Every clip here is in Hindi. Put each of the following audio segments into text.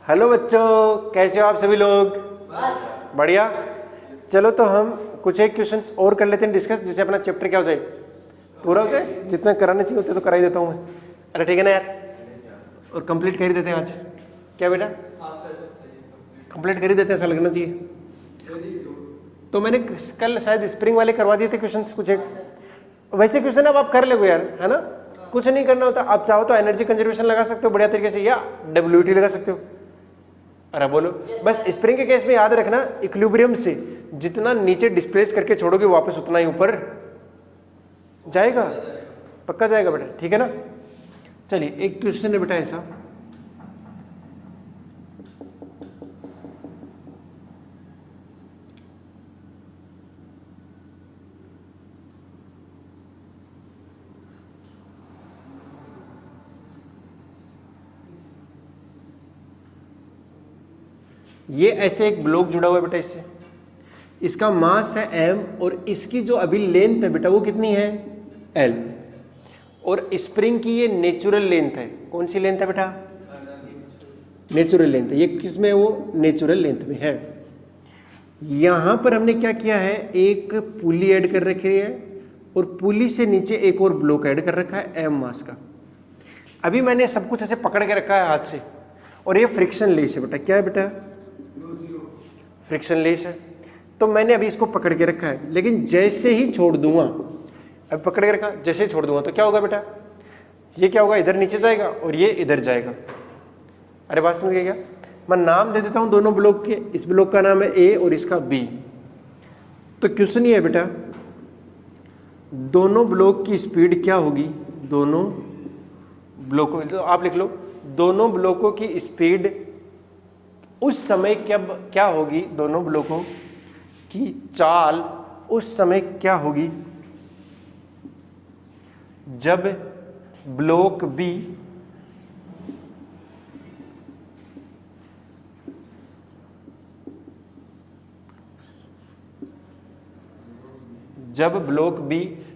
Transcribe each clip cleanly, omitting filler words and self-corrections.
हेलो बच्चों, कैसे हो आप सभी लोग? बढ़िया। चलो तो हम कुछ एक क्वेश्चंस और कर लेते हैं डिस्कस, जिससे अपना चैप्टर क्या हो जाए, पूरा हो जाए। जितना कराने चाहिए उतने तो करा ही देता हूँ मैं। अरे ठीक है ना यार, और कंप्लीट कर ही देते हैं आज। क्या बेटा, कंप्लीट कर ही देते हैं, ऐसा लगना चाहिए। तो मैंने कल शायद स्प्रिंग वाले करवा दिए थे क्वेश्चंस कुछ एक। वैसे क्वेश्चन अब आप कर लोगे यार, है ना? कुछ नहीं करना होता। आप चाहो तो एनर्जी कंजर्वेशन लगा सकते हो बढ़िया तरीके से, या डब्ल्यूटी लगा सकते हो। अरे बोलो, बस स्प्रिंग के केस में याद रखना, इक्विलिब्रियम से जितना नीचे डिस्प्लेस करके छोड़ोगे वापस उतना ही ऊपर जाएगा। पक्का जाएगा बेटा, ठीक है ना? चलिए एक क्वेश्चन है बेटा ऐसा, ये ऐसे एक ब्लॉक जुड़ा हुआ है बेटा इससे, इसका मास है m और इसकी जो अभी लेंथ है बेटा वो कितनी है, l। और स्प्रिंग की ये नेचुरल लेंथ है। कौन सी लेंथ है बेटा? नेचुरल लेंथ है। ये किस में है? वो नेचुरल लेंथ में है। यहां पर हमने क्या किया है, एक पुली ऐड कर रखी है और पुली से नीचे एक और ब्लॉक ऐड कर रखा है m मास का। अभी मैंने सब कुछ ऐसे पकड़ के रखा है हाथ से, और ये फ्रिक्शन लेस है बेटा। क्या है बेटा? फ्रिक्शन लेस है। तो मैंने अभी इसको पकड़ के रखा है, लेकिन जैसे ही छोड़ दूंगा, अब पकड़ के रखा, जैसे ही छोड़ दूंगा तो क्या होगा बेटा? ये क्या होगा, इधर नीचे जाएगा और ये इधर जाएगा। अरे बात समझ गए क्या? मैं नाम दे देता हूं दोनों ब्लॉक के। इस ब्लॉक का नाम है ए और इसका बी। तो क्वेश्चन ये है बेटा, दोनों ब्लॉक की स्पीड क्या होगी? दोनों ब्लॉकों, तो आप लिख लो, दोनों ब्लॉकों की स्पीड उस समय क्या होगी, दोनों ब्लॉकों की चाल उस समय क्या होगी जब ब्लॉक बी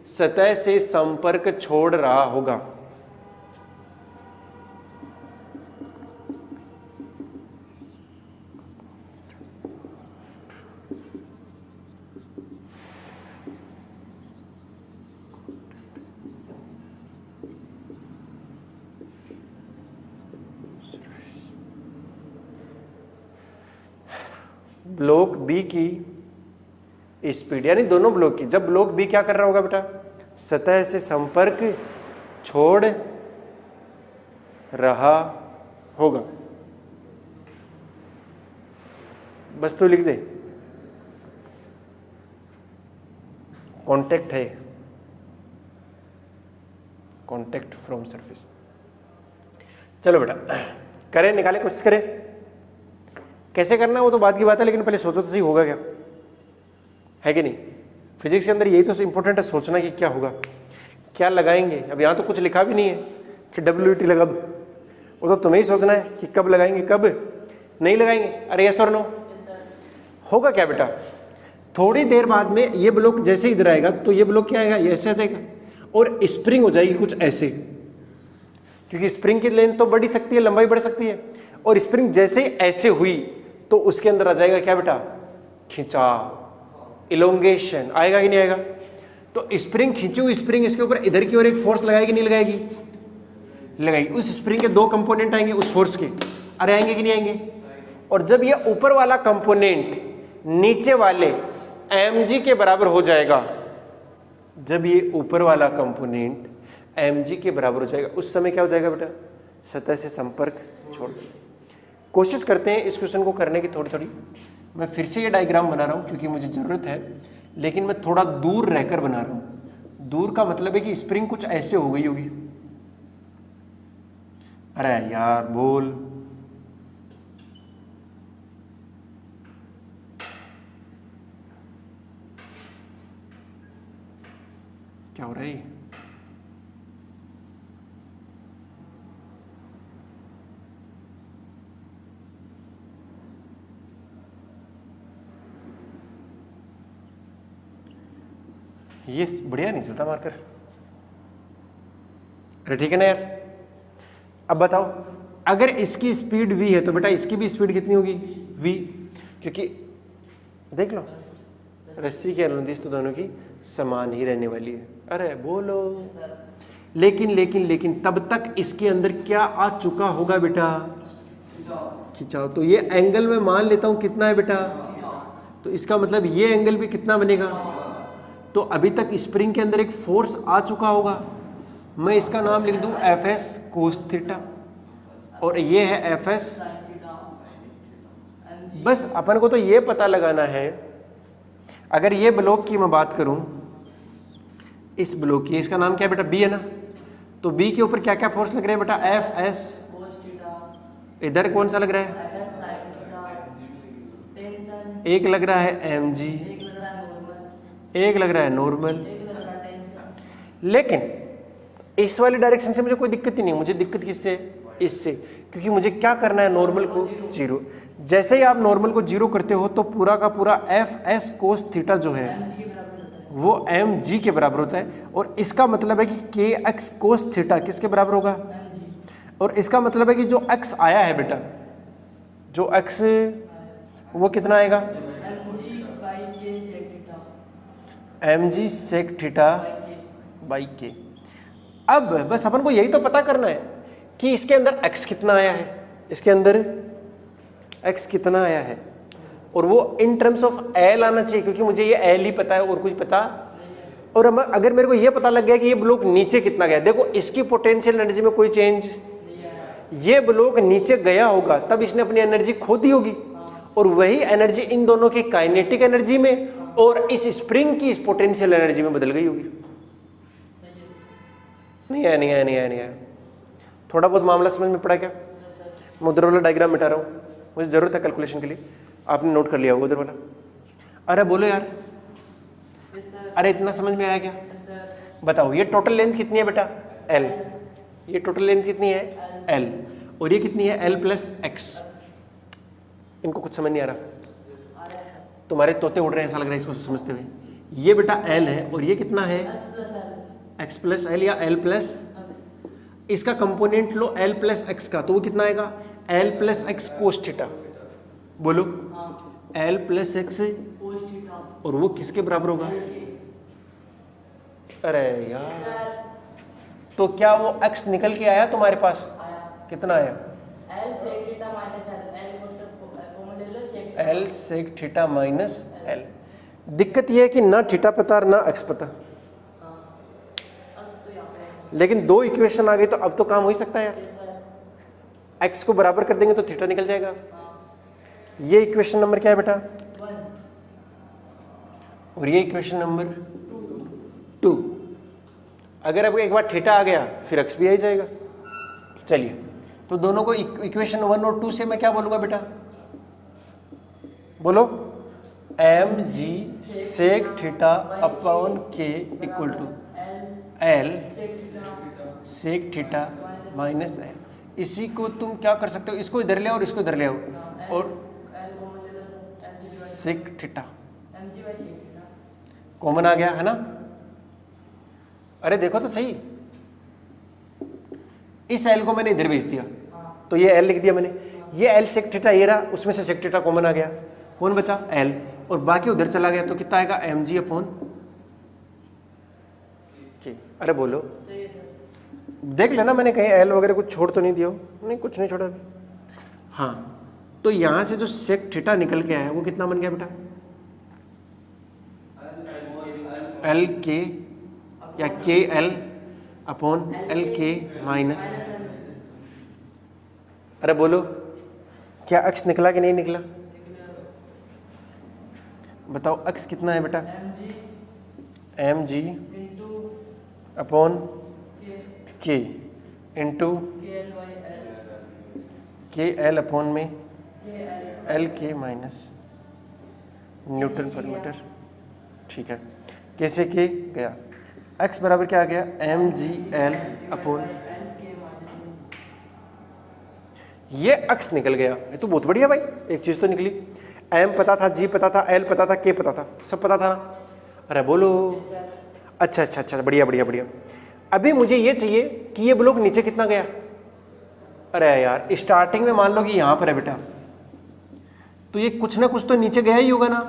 सतह से संपर्क छोड़ रहा होगा। ब्लॉक बी की स्पीड, यानी दोनों ब्लॉक की, जब ब्लॉक बी क्या कर रहा होगा बेटा, सतह से संपर्क छोड़ रहा होगा। बस तो लिख दे, कांटेक्ट है, कांटेक्ट फ्रॉम सरफेस। चलो बेटा करें, निकालें, कोशिश करें। कैसे करना है वो तो बात की बात है, लेकिन पहले सोचो तो सही होगा क्या, है कि नहीं? फिजिक्स के अंदर यही तो इंपॉर्टेंट है, सोचना कि क्या होगा, क्या लगाएंगे। अब यहाँ तो कुछ लिखा भी नहीं है कि WT लगा दो, वो तो तुम्हें ही सोचना है कि कब लगाएंगे कब नहीं लगाएंगे। अरे यस और नो, होगा क्या बेटा? थोड़ी देर बाद में ये ब्लॉक जैसे इधर आएगा तो ये ब्लॉक क्या आएगा, ये ऐसे आ जाएगा और स्प्रिंग हो जाएगी कुछ ऐसे, क्योंकि स्प्रिंग की लेंथ तो बढ़ ही सकती है, लंबाई बढ़ सकती है। और स्प्रिंग जैसे ऐसे हुई तो उसके अंदर आ जाएगा क्या बेटा, खिंचाव, इलोंगेशन। आएगा कि नहीं आएगा? तो स्प्रिंग खींची हुई स्प्रिंग इसके ऊपर इधर की ओर एक फोर्स लगाएगी नहीं लगाएगी? लगाएगी। उस स्प्रिंग के दो कंपोनेंट आएंगे उस फोर्स के। अरे आएंगे कि नहीं आएंगे? और जब ये ऊपर वाला कंपोनेंट नीचे वाले mg के बराबर हो जाएगा, जब ये ऊपर वाला कंपोनेंट mg के बराबर हो जाएगा, उस समय क्या हो जाएगा बेटा, सतह से संपर्क छोड़। कोशिश करते हैं इस क्वेश्चन को करने की थोड़ी थोड़ी। मैं फिर से ये डायग्राम बना रहा हूं क्योंकि मुझे जरूरत है, लेकिन मैं थोड़ा दूर रहकर बना रहा हूं। दूर का मतलब है कि स्प्रिंग कुछ ऐसे हो गई होगी। अरे यार बोल, क्या हो रहा है? ये बढ़िया नहीं चलता मार्कर। अरे ठीक है ना यार, अब बताओ अगर इसकी स्पीड v है तो बेटा इसकी भी स्पीड कितनी होगी v, क्योंकि देख लो रस्सी की अनुदिश तो दोनों की समान ही रहने वाली है। अरे बोलो लेकिन लेकिन लेकिन तब तक इसके अंदर क्या आ चुका होगा बेटा, खिंचाव। तो ये एंगल मैं मान लेता हूं कितना है बेटा, तो इसका मतलब ये एंगल भी कितना बनेगा, तो अभी तक स्प्रिंग के अंदर एक फोर्स आ चुका होगा। मैं इसका नाम लिख दूं एफ एस कोस थीटा और ये है एफ एस। बस अपन को तो ये पता लगाना है, अगर ये ब्लॉक की मैं बात करूं, इस ब्लॉक की, इसका नाम क्या है बेटा बी है ना, तो बी के ऊपर क्या क्या फोर्स लग रहे हैं बेटा, एफ एस। इधर कौन सा लग रहा है, एक लग रहा है एम जी, एक लग रहा है नॉर्मल। लेकिन इस वाली डायरेक्शन से मुझे कोई दिक्कत ही नहीं, मुझे दिक्कत किससे, इससे, क्योंकि मुझे क्या करना है, नॉर्मल को जीरो। जैसे ही आप नॉर्मल को जीरो करते हो तो पूरा का पूरा एफ एस कोस थीटा जो है वो एम जी के बराबर होता है, और इसका मतलब है कि के एक्स कोस थीटा किसके बराबर होगा, और इसका मतलब है कि जो एक्स आया है बेटा, जो एक्स वो कितना आएगा, m ji sec theta by k. अब बस अपन को यही तो पता करना है कि इसके अंदर x कितना आया है, इसके अंदर x कितना आया है, और वो इन टर्म्स ऑफ L आना चाहिए, क्योंकि मुझे ये L ही पता है और कुछ पता। और अगर मेरे को ये पता लग गया कि ये ब्लॉक नीचे कितना गया, देखो इसकी पोटेंशियल एनर्जी में कोई चेंज, ये ब्लॉक नीचे गया होगा तब इसने अपनी एनर्जी खो दी होगी, और वही एनर्जी इन दोनों की काइनेटिक एनर्जी में और इस स्प्रिंग की इस पोटेंशियल एनर्जी में बदल गई होगी। नहीं आया, नहीं आया, नहीं आया, नहीं आया। थोड़ा बहुत मामला समझ में पड़ा क्या? मैं उधर वाला डायग्राम मिटा रहा हूँ, मुझे जरूरत है कैलकुलेशन के लिए, आपने नोट कर लिया होगा उधर वाला। अरे बोलो यार, अरे इतना समझ में आया क्या? बताओ ये टोटल लेंथ कितनी है बेटा, L। ये टोटल लेंथ कितनी है, L, और ये कितनी है, L प्लस एक्स। इनको कुछ समझ नहीं आ रहा, तुम्हारे तोते उड़ रहे हैं ऐसा लग रहा है इसको समझते हुए। ये बेटा L है और ये कितना है, x प्लस एल या l प्लस, इसका कंपोनेंट लो l प्लस एक्स का, तो वो कितना आएगा, l plus x cos theta. बोलो l प्लस एक्स, और वो किसके बराबर होगा? अरे यार, तो क्या वो x निकल के आया तुम्हारे पास, कितना आया, l sec theta minus l। दिक्कत ये है कि ना थीटा पता और ना x पता, लेकिन दो इक्वेशन आ गई तो अब तो काम हो ही सकता है यार। x को बराबर कर देंगे तो थीटा निकल जाएगा। ये इक्वेशन नंबर क्या है बेटा, और ये इक्वेशन नंबर 2। अगर अब एक बार थीटा आ गया फिर x भी आ ही जाएगा। चलिए, तो दोनों को इक्वेशन 1 और 2 से मैं क्या बोलूंगा बेटा, बोलो M ji sec theta upon K equal to L sec theta minus L। इसी को तुम क्या कर सकते हो, इसको इधर ले आओ और इसको इधर ले आओ, और सेक थीटा कॉमन आ गया है ना। अरे देखो तो सही, इस L को मैंने इधर भेज दिया तो ये L लिख दिया मैंने, ये L सेक थीटा ये रहा, उसमें से सेक थीटा कॉमन आ गया, कौन बचा, L, और बाकी उधर चला गया तो कितना आएगा, एम जी अपॉन के। अरे बोलो, देख लेना मैंने कहीं L वगैरह कुछ छोड़ तो नहीं दिया हो, नहीं कुछ नहीं छोड़ा अभी। हाँ, तो यहां से जो सेक थीटा निकल के आया वो कितना बन गया बेटा, एल के या के L upon l k minus. अरे बोलो, क्या x निकला कि नहीं निकला, बताओ x कितना है बेटा, एम जी अपॉन के इंटू के एल अपॉन में एल के माइनस न्यूटन पर मीटर। ठीक है, कैसे के गया, x बराबर क्या आ गया, एम जी एल अपॉन, ये x निकल गया, ये तो बहुत बढ़िया भाई, एक चीज तो निकली, m पता था, g पता था, l पता था, k पता था, सब पता था ना। अरे बोलो, अच्छा अच्छा अच्छा, बढ़िया बढ़िया बढ़िया। अभी मुझे ये चाहिए कि ये ब्लॉक नीचे कितना गया, अरे यार स्टार्टिंग में मान लो कि यहां पर है बेटा, तो ये कुछ ना कुछ तो नीचे गया ही होगा ना।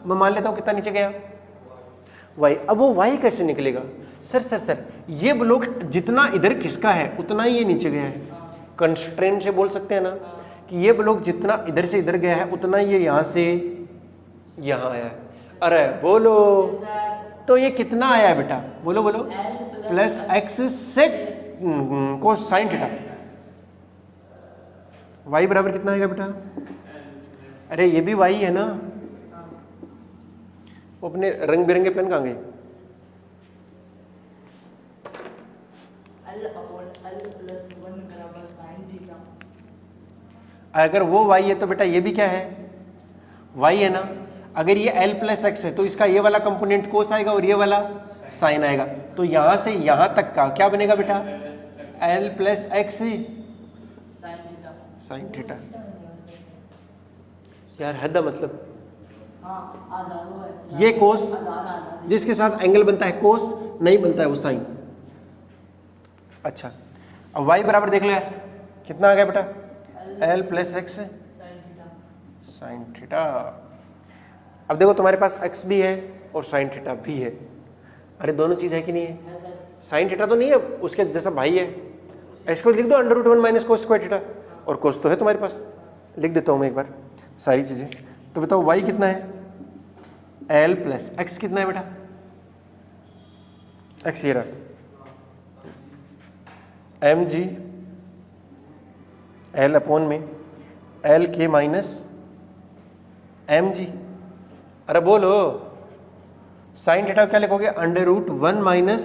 मैं मान लेता हूं कितना नीचे गया, y। अब वो y कैसे निकलेगा? सर ये ब्लॉक जितना इधर खिसका है उतना ही ये नीचे गया है। कंस्ट्रेंट से बोल सकते हैं ना कि ये ब्लॉक जितना इधर से इधर गया है उतना ही ये यहां से यहां आया है। अरे बोलो, तो ये कितना आया है बेटा? बोलो बोलो, plus x sec cos sine theta. y बराबर कितना आएगा बेटा? अरे ये भी y है ना। वो अपने रंग बिरंगे पेन कहाँ गए? अगर वो y है तो बेटा ये भी क्या है? y है ना। अगर ये l प्लस एक्स है तो इसका ये वाला कंपोनेंट कोस आएगा और ये वाला साइन आएगा। तो यहां से यहां तक का क्या बनेगा बेटा? l plus x sine theta. यार हद है मतलब, ये कोस जिसके साथ एंगल बनता है कोस नहीं बनता है वो साइन। अच्छा अब y बराबर देख लो यार, कितना आ गया बेटा? l plus x sine theta. अब देखो तुम्हारे पास x भी है और साइन थीटा भी है। अरे दोनों चीज है कि नहीं है? साइन थीटा तो नहीं है, उसके जैसा भाई है। इसको लिख दो √1 माइनस कोस स्क्वायर थीटा, और कोस तो है तुम्हारे पास। लिख देता हूं मैं एक बार सारी चीजें। तो बताओ y कितना है? l प्लस एक्स कितना है बेटा? x ये रहा mg l अपॉन में l k माइनस mg। अरे बोलो, साइन थीटा क्या लिखोगे? √1 माइनस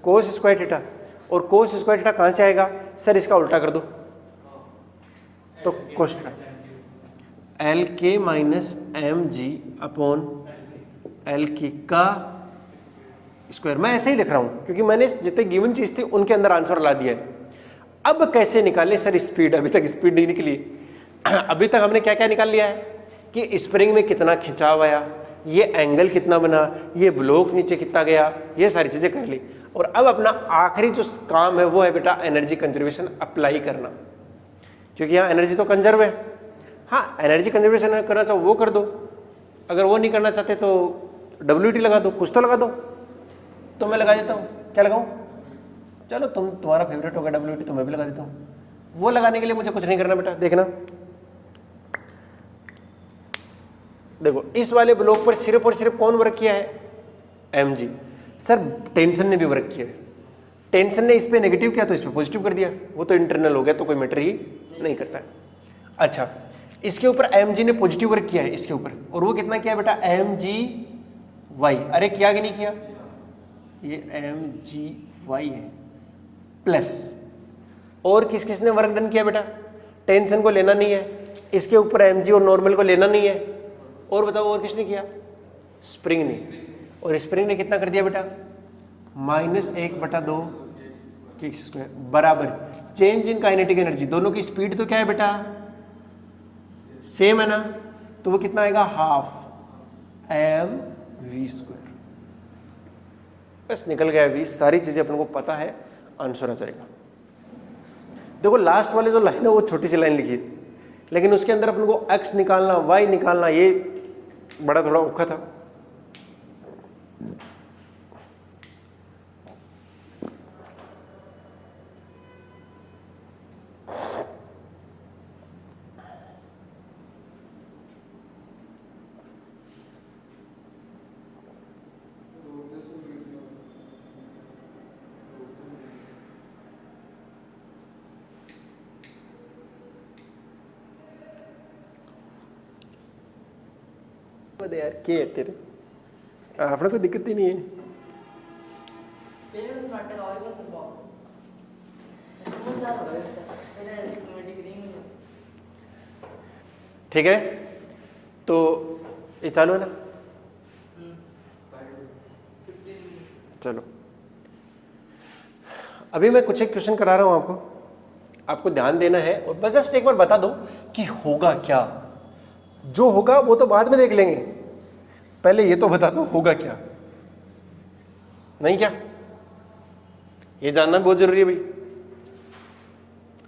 कोस स्क्वायर थीटा। और कोस स्क्वायर थीटा कहां से आएगा? सर इसका उल्टा कर दो तो cos theta. L k minus m g upon l k का स्क्वायर। मैं ऐसे ही लिख रहा हूं क्योंकि मैंने जितने गिवन चीज थी उनके अंदर आंसर ला दिया है। अब कैसे निकालें सर स्पीड? अभी तक स्पीड नहीं निकली। अभी तक हमने क्या क्या निकाल लिया है कि स्प्रिंग में कितना खिंचाव आया, ये एंगल कितना बना, ये ब्लॉक नीचे कितना गया, ये सारी चीजें कर ली। और अब अपना आखिरी जो काम है वो है बेटा एनर्जी कंजर्वेशन अप्लाई करना, क्योंकि यहाँ एनर्जी तो कंजर्व है। हाँ, एनर्जी कंजर्वेशन करना चाहो वो कर दो, अगर वो नहीं करना चाहते तो WT लगा दो, कुछ तो लगा दो। तो मैं लगा देता हूँ, क्या लगाऊँ? चलो तुम्हारा फेवरेट होगा WT, तो मैं भी लगा देता हूँ। वो लगाने के लिए मुझे कुछ नहीं करना बेटा, देखना देखो इस वाले ब्लॉक पर सिर्फ और सिर्फ कौन वर्क किया है? mg। सर टेंशन ने भी वर्क किया है। टेंशन ने इस पे नेगेटिव किया तो इस पे पॉजिटिव कर दिया, वो तो इंटरनल हो गया तो कोई मैटर ही नहीं करता है। अच्छा, इसके ऊपर mg ने पॉजिटिव वर्क किया है इसके ऊपर, और वो कितना किया बेटा? mgy। अरे किया कि नहीं किया? ये mgy है प्लस, और किस किसने वर्क डन किया बेटा? टेंशन को लेना नहीं है, इसके ऊपर mg और नॉर्मल को लेना नहीं है, और बताओ और किसने किया? स्प्रिंग ने। और स्प्रिंग ने कितना कर दिया बेटा? -1/2 के स्क्वायर बराबर चेंज इन काइनेटिक एनर्जी। दोनों की स्पीड तो क्या है बेटा? सेम है ना, तो वो कितना आएगा? ½ mv²। बस निकल गया v। सारी चीजें अपन को पता है, आंसर आ जाएगा। देखो लास्ट वाले जो लाइन है वो छोटी सी लाइन लिखी है, लेकिन उसके अंदर अपन को x निकालना, y निकालना, ये बड़ा थोड़ा औखा था। यार क्या है तेरे, आपने कोई दिक्कत ही नहीं है। ठीक है, तो ये चालू है ना? चलो अभी मैं कुछ एक क्वेश्चन करा रहा हूं आपको ध्यान देना है, और बस जस्ट एक बार बता दो कि होगा क्या। जो होगा वो तो बाद में देख लेंगे, पहले ये तो बता दो होगा क्या। नहीं क्या? ये जानना बहुत जरूरी है भाई।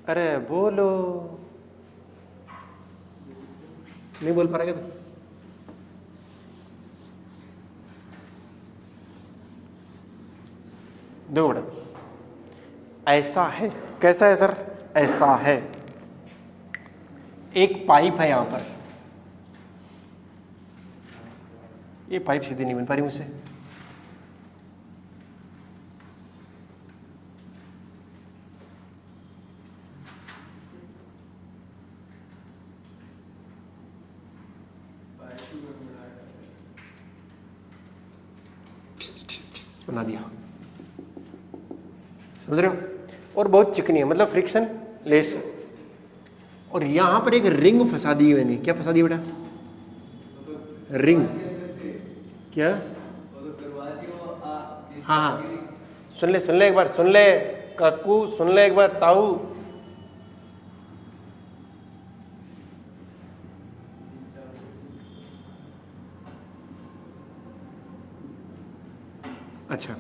अरे बोलो, नहीं बोल पा रहा क्या? देखो बेटा, ऐसा है, कैसा है सर? ऐसा है, एक पाइप है यहां पर, ये पाइप सीधी नहीं बन पा रही मुझसे, बना दिया, समझ रहे हो? और बहुत चिकनी है, मतलब फ्रिक्शन लेस। और यहां पर एक रिंग फंसा दी मैंने, क्या फंसा दी बेटा? रिंग। क्या? हाँ हाँ, सुन ले एक बार, सुन ले काकू, सुन ले एक बार ताऊ। अच्छा,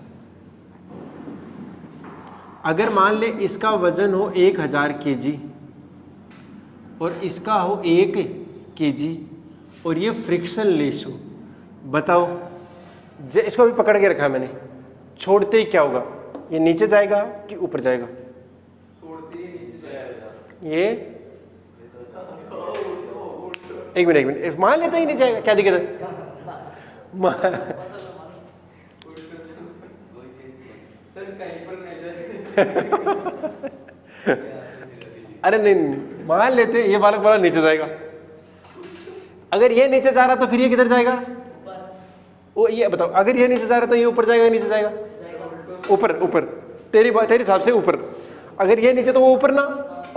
अगर मान ले इसका वजन हो 1000 kg और इसका हो 1 kg और ये फ्रिक्शन लेस हो, बताओ, इसको भी पकड़ के रखा है मैंने, छोड़ते ही क्या होगा? ये नीचे जाएगा कि ऊपर जाएगा? छोड़ते ही नीचे जाएगा। ये एक मिनट, मान लेते ही नहीं जाएगा, क्या दिक्कत है? अरे नहीं, मान लेते ये बालक वाला नीचे जाएगा, अगर ये नीचे जा रहा तो फिर ये किधर जाएगा? वो ये बताओ, अगर ये नीचे जा रहा तो ये ऊपर जाएगा, नीचे जाएगा? ऊपर, ऊपर, तेरी हिसाब से ऊपर। अगर ये नीचे तो वो ऊपर ना?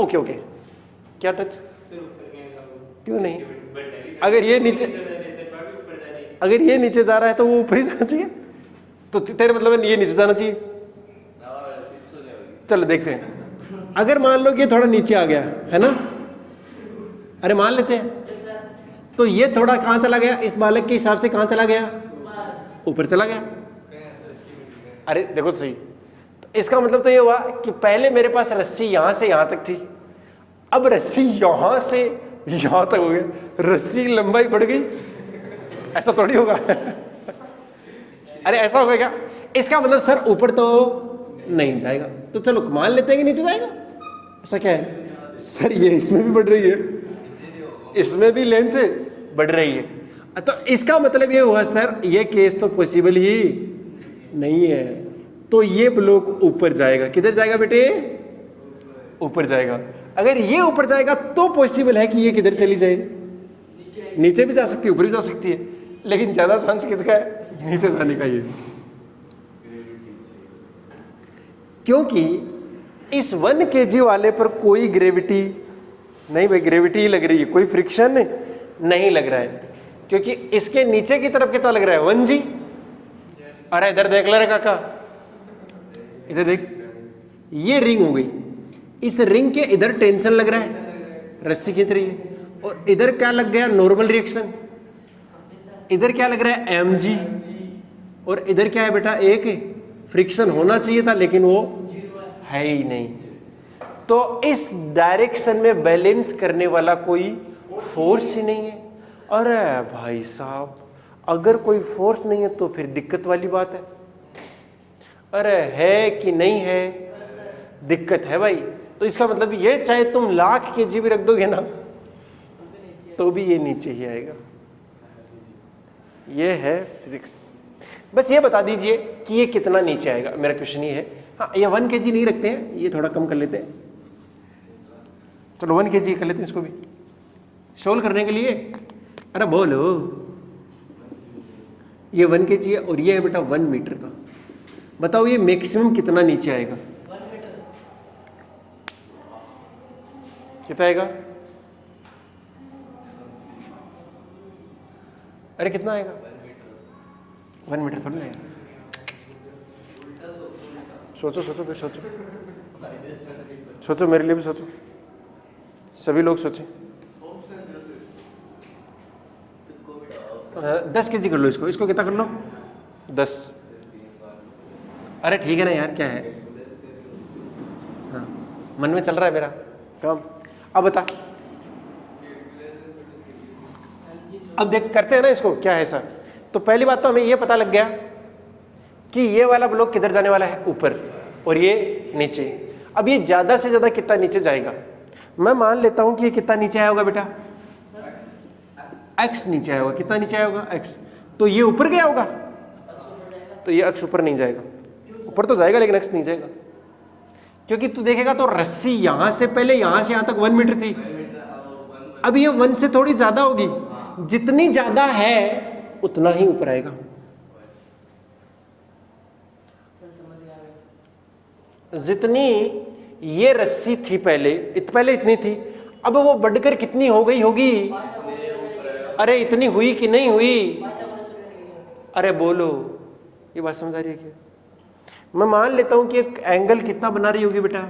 ओके ओके, क्या टच? क्यों नहीं? अगर ये नीचे जा रहा है तो वो ऊपर ही जाना चाहिए, तो तेरे मतलब ये नीचे जाना चाहिए। चलो देखते हैं, अगर मान लो कि ये थोड़ा नीचे आ गया है ना, अरे मान लेते हैं, तो ये थोड़ा कहां चला गया? इस बालक के हिसाब से कहां चला गया? ऊपर चला गया। अरे देखो सही, तो इसका मतलब तो ये हुआ कि पहले मेरे पास रस्सी यहां से यहां तक थी, अब रस्सी यहां से यहां तक हो गया, रस्सी की लंबाई बढ़ गई, ऐसा थोड़ी होगा। अरे ऐसा होगा क्या? इसका मतलब सर ऊपर तो नहीं जाएगा, तो चलो मान लेते हैं कि नीचे जाएगा। ऐसा क्या है सर? ये इसमें भी बढ़ रही है, इसमें भी लेंथ बढ़ रही है, तो इसका मतलब ये हुआ सर ये केस तो पॉसिबल ही नहीं है, तो ये ब्लॉक ऊपर जाएगा। किधर जाएगा बेटे? ऊपर जाएगा। अगर ये ऊपर जाएगा तो पॉसिबल है कि ये किधर चली जाए? नीचे भी जा सकती है, ऊपर भी जा सकती है, लेकिन ज्यादा चांस किसका है? नीचे जाने का। ये क्योंकि इस 1 kg वाले पर कोई ग्रेविटी नहीं, भाई ग्रेविटी ही लग रही है, कोई फ्रिक्शन नहीं लग रहा है, क्योंकि इसके नीचे की तरफ कितना लग रहा है? 1g। अरे इधर देख ले रे काका, इधर देख, ये रिंग हो गई, इस रिंग के इधर टेंशन लग रहा है, रस्सी खींच रही है, और इधर क्या लग गया? Normal reaction. इधर क्या लग रहा है? mg, और इधर क्या है बेटा? एक फ्रिक्शन होना चाहिए था, लेकिन वो है ही नहीं। तो इस डायरेक्शन में बैलेंस करने वाला कोई फोर्स ही नहीं है। अरे भाई साहब, अगर कोई फोर्स नहीं है तो फिर दिक्कत वाली बात है। अरे है कि नहीं है? दिक्कत है भाई। तो इसका मतलब ये चाहे तुम लाख kg भी रख दोगे ना, तो भी ये नीचे ही आएगा। ये है फिजिक्स। बस ये बता दीजिए कि ये कितना नीचे आएगा, मेरा क्वेश्चन ये है। हाँ, ये 1 kg नहीं रखते हैं, ये थोड़ा कम कर लेते हैं, चलो 1 kg कर लेते हैं इसको भी सोल्व करने के लिए। अरे बोलो, ये 1 kg है और ये है बेटा 1 मीटर का। बताओ ये मैक्सिमम कितना नीचे आएगा? 1 मीटर। कितना आएगा? अरे कितना आएगा? 1 मीटर थोड़ी ना आएगा। सोचो सोचो फिर सोचो, सोचो मेरे लिए भी सोचो, सभी लोग सोचें। 10 kg कर लो इसको, इसको कितना कर लो? 10। अरे ठीक है ना यार, क्या है? हाँ मन में चल रहा है मेरा, काम। अब बता, अब देख करते हैं ना इसको, क्या है सर। तो पहली बात तो हमें ये पता लग गया कि ये वाला ब्लॉक किधर जाने वाला है, ऊपर, और ये नीचे। अब ये ज्यादा से ज्यादा कितना नीचे जाएगा, मैं मान लेता हूं कि ये कितना नीचे आया होगा बेटा, x नीचे आया होगा। कितना नीचे आया होगा, x। तो ये ऊपर गया होगा, तो ये x ऊपर नहीं जाएगा, ऊपर तो जाएगा लेकिन x नहीं जाएगा, क्योंकि तू देखेगा तो रस्सी यहां से पहले यहां से यहां तक 1 मीटर थी, अब ये 1 से थोड़ी ज्यादा होगी, जितनी ज्यादा है उतना ही ऊपर आएगा। जितनी ये रस्सी थी पहले इतनी थी, अब वो बढ़कर कितनी हो गई होगी, अरे इतनी हुई कि नहीं हुई, अरे बोलो, ये बात समझ आ रही है क्या? मैं मान लेता हूं कि एक एंगल कितना बना रही होगी बेटा,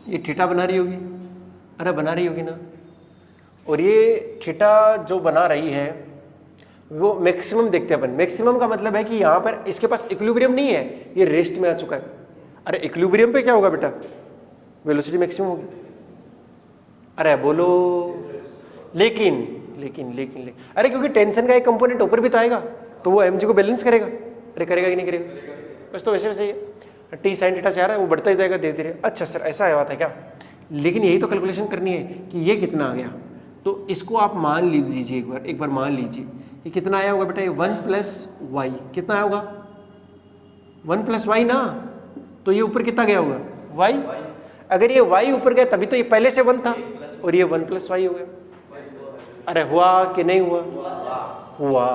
ये थीटा बना रही होगी, अरे बना रही होगी ना। और ये थीटा जो बना रही है वो मैक्सिमम देखते हैं अपन। मैक्सिमम का मतलब है कि यहां पर इसके पास इक्विलिब्रियम नहीं है, ये रेस्ट में आ चुका है। अरे इक्विलिब्रियम पे क्या होगा बेटा, वेलोसिटी मैक्सिमम होगी, अरे बोलो। लेकिन लेकिन लेकिन लेकिन अरे क्योंकि टेंशन का एक कंपोनेंट ऊपर भी तो आएगा, तो वो mg को बैलेंस करेगा, अरे करेगा कि नहीं करेगा, बस तो वैसे वैसे ही टी साइन थीटा से आ रहा है, वो बढ़ता ही जाएगा धीरे धीरे। अच्छा सर ऐसा है बात है क्या, लेकिन यही तो कैलकुलेशन करनी है कि ये कितना आ गया। तो इसको आप मान लीजिए एक बार मान लीजिए ये कितना आया होगा बेटा, ये 1 प्लस वाई, कितना आया होगा 1 प्लस वाई ना, तो ये ऊपर कितना गया होगा वाई। अगर ये वाई ऊपर गया तभी तो ये पहले से 1 था, और ये 1 प्लस वाई हो गया। अरे हुआ कि नहीं हुआ, हुआ।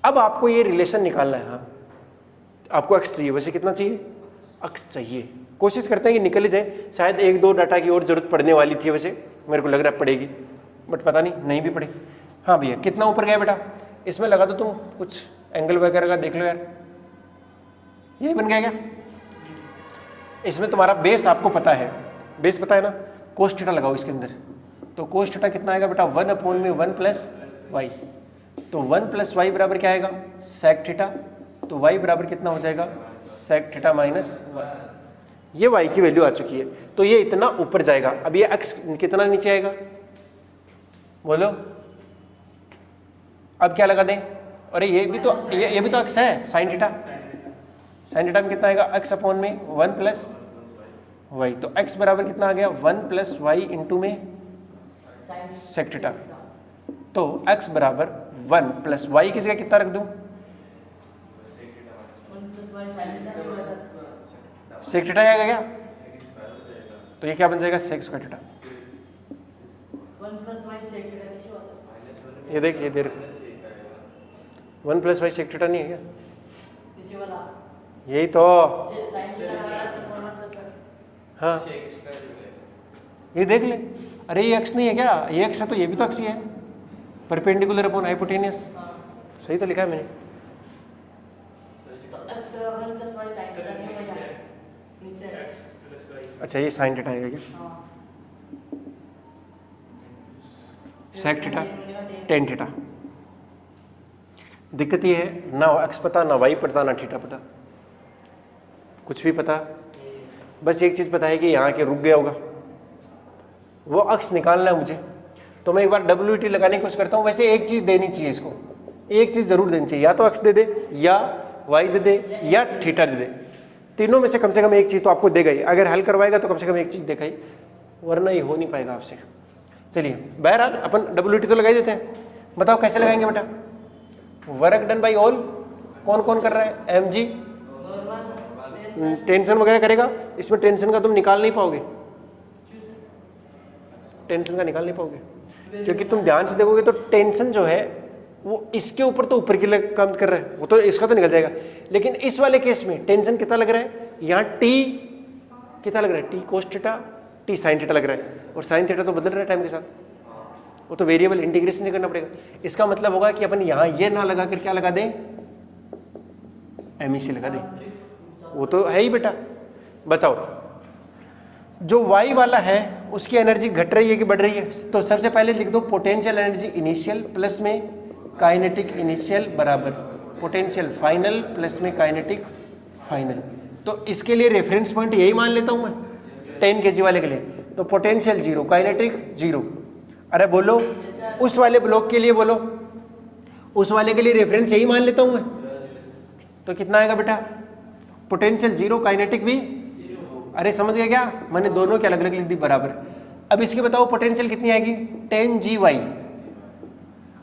अब आपको ये रिलेशन निकालना है। हाँ आपको x चाहिए, वैसे कितना चाहिए, x चाहिए। कोशिश करते हैं कि निकल ही जाए, शायद 1-2 डाटा की और जरूरत पड़ने वाली थी, वैसे मेरे को लग रहा है पड़ेगी, बट पता नहीं भी पड़ेगी। हाँ भैया कितना ऊपर गया बेटा, इसमें लगा दो तुम कुछ एंगल वगैरह का देख लो यार, ये बन गया क्या। इसमें तुम्हारा बेस आपको पता है, बेस पता है ना, कोस थीटा लगाओ इसके अंदर, तो कोस थीटा कितना आएगा बेटा 1/1 प्लस वाई। तो 1 प्लस वाई बराबर क्या आएगा सेक थीटा, तो वाई बराबर कितना हो जाएगा सेक थीटा माइनस 1। ये वाई की वैल्यू आ चुकी है, तो ये इतना ऊपर जाएगा। अब ये एक्स कितना नीचे आएगा बोलो, अब क्या लगा दें, अरे ये भी तो एक्स है साइन थीटा, साइन थीटा में कितना आएगा x/1 प्लस वाई, तो x बराबर कितना आ गया 1 प्लस वाई इंटू में सेक थीटा। तो x बराबर 1 प्लस वाई की जगह कितना रख दूं, सेक थीटा आएगा क्या, तो ये क्या बन जाएगा सेक स्क्वायर थीटा। ये देख 1 प्लस वाई सेक थीटा नहीं है क्या, यही तो। हाँ ये देख ले, अरे ये x नहीं है क्या, ये x है तो ये भी तो x ही है, परपेंडिकुलर अपॉन हाइपोटेनियस, सही तो लिखा है मैंने। अच्छा ये साइन थीटा आएगा क्या, सेक थीटा टेन थीटा। दिक्कत ये है ना x पता ना y पता ना थीटा पता, कुछ भी पता, बस एक चीज पता है कि यहाँ के रुक गया होगा, वो अक्स निकालना है मुझे। तो मैं एक बार WT लगाने की कोशिश करता हूँ। वैसे एक चीज देनी चाहिए इसको, एक चीज जरूर देनी चाहिए, या तो अक्स दे दे या वाई दे दे या थीटा दे दे, तीनों में से कम एक चीज तो आपको देगा ही। अगर हल करवाएगा तो कम से कम एक चीज देखा ही, वरना ये हो नहीं पाएगा आपसे। चलिए बहरहाल अपन WT तो लगा ही देते हैं। बताओ कैसे लगाएंगे बेटा, वर्क डन बाई ऑल कौन कौन कर रहा है, mg टेंशन वगैरह करेगा। इसमें टेंशन का तुम निकाल नहीं पाओगे, टेंशन का निकाल नहीं पाओगे, क्योंकि तुम ध्यान से देखोगे तो टेंशन जो है वो इसके ऊपर तो ऊपर के लिए काम कर रहा है, वो तो इसका तो निकल जाएगा। लेकिन इस वाले केस में टेंशन कितना लग रहा है, यहाँ टी कितना लग रहा है, T cos theta T sine theta लग रहा है, और साइन थीटा तो बदल रहा है टाइम के साथ, वो तो वेरिएबल इंटीग्रेशन करना पड़ेगा। इसका मतलब होगा कि अपन यहाँ ये ना लगा कर क्या लगा दें, एम लगा दें, वो तो है ही बेटा। बताओ जो y वाला है उसकी एनर्जी घट रही है कि बढ़ रही है, तो सबसे पहले लिख दो पोटेंशियल एनर्जी इनिशियल प्लस में काइनेटिक इनिशियल बराबर पोटेंशियल फाइनल प्लस में काइनेटिक फाइनल। तो इसके लिए रेफरेंस पॉइंट यही मान लेता हूं मैं 10 kg वाले के लिए। तो पोटेंशियल 0, काइनेटिक 0। अरे बोलो उस वाले ब्लॉक के लिए, बोलो उस वाले के लिए रेफरेंस यही मान लेता हूं मैं। तो कितना आएगा बेटा? पोटेंशियल 0, काइनेटिक भी 0। अरे समझ गया क्या? मैंने दोनों के अलग अलग लिख दी बराबर। अब इसकी बताओ पोटेंशियल कितनी आएगी? 10 GY।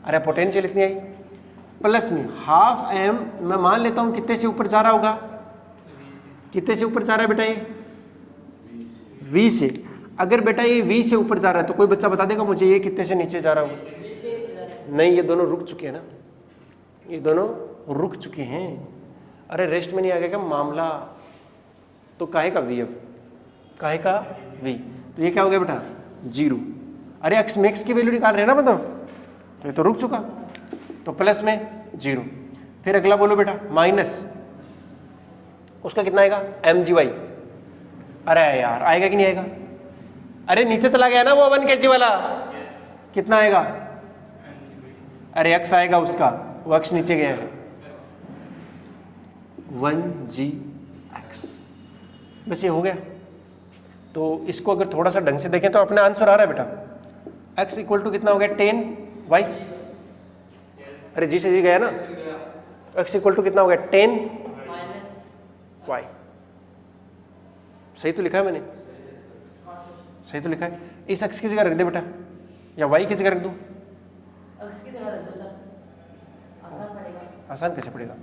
अरे पोटेंशियल इतनी आई, प्लस में हाफ एम मैं मान लेता हूं कितने से ऊपर जा रहा होगा? कितने से ऊपर जा रहा है बेटा? ये V से। अगर बेटा ये V से ऊपर जा रहा है तो कोई बच्चा बता देगा मुझे ये कितने से नीचे जा रहा होगा? नहीं, ये दोनों रुक चुके हैं ना, ये दोनों रुक चुके हैं। अरे रेस्ट में नहीं आ गया क्या मामला? तो काहे का V? अब काहे का V? तो ये क्या हो गया बेटा? 0। अरे एक्स मैक्स की वैल्यू निकाल रहे हैं ना मतलब, तो ये तो रुक चुका, तो प्लस में 0। फिर अगला बोलो बेटा माइनस, उसका कितना आएगा? mgy। अरे यार आएगा कि नहीं आएगा? अरे नीचे चला गया ना वो 1 kg वाला, कितना आएगा? अरे x आएगा उसका, वो x नीचे गया है, 1gx। बस ये हो गया। तो इसको अगर थोड़ा सा ढंग से देखें तो अपना आंसर आ रहा है बेटा। x इक्वल टू कितना हो गया? 10y। अरे जी से जी गया ना, x इक्वल टू कितना हो गया? 10y। सही तो लिखा है मैंने? सही तो लिखा है। इस x की जगह रख दे बेटा, या y की जगह रख दूं? x की जगह रख दो सर, आसान पड़ेगा। आसान कैसे पड़ेगा?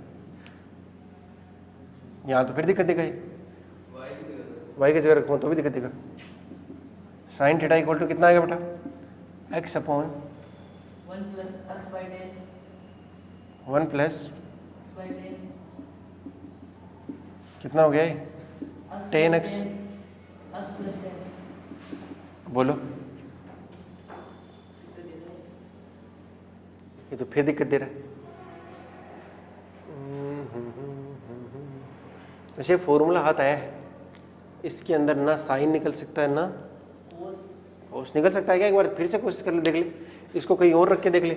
यहाँ तो फिर दिक्कत देगा, ये y की जगह रखूँ तो भी दिक्कत देगा। साइन थीटा इक्वल टू कितना आएगा बेटा? x upon 1 plus x by 10, 1 plus x by 10, कितना हो गया ये? 10x। x plus 10। बोलो, ये तो फिर दिक्कत दे रहा है। वैसे फॉर्मूला हाथ आया है, इसके अंदर ना साइन निकल सकता है ना कोस निकल सकता है क्या? एक बार फिर से कोशिश कर ले, देख ले, इसको कहीं और रख के देख ले,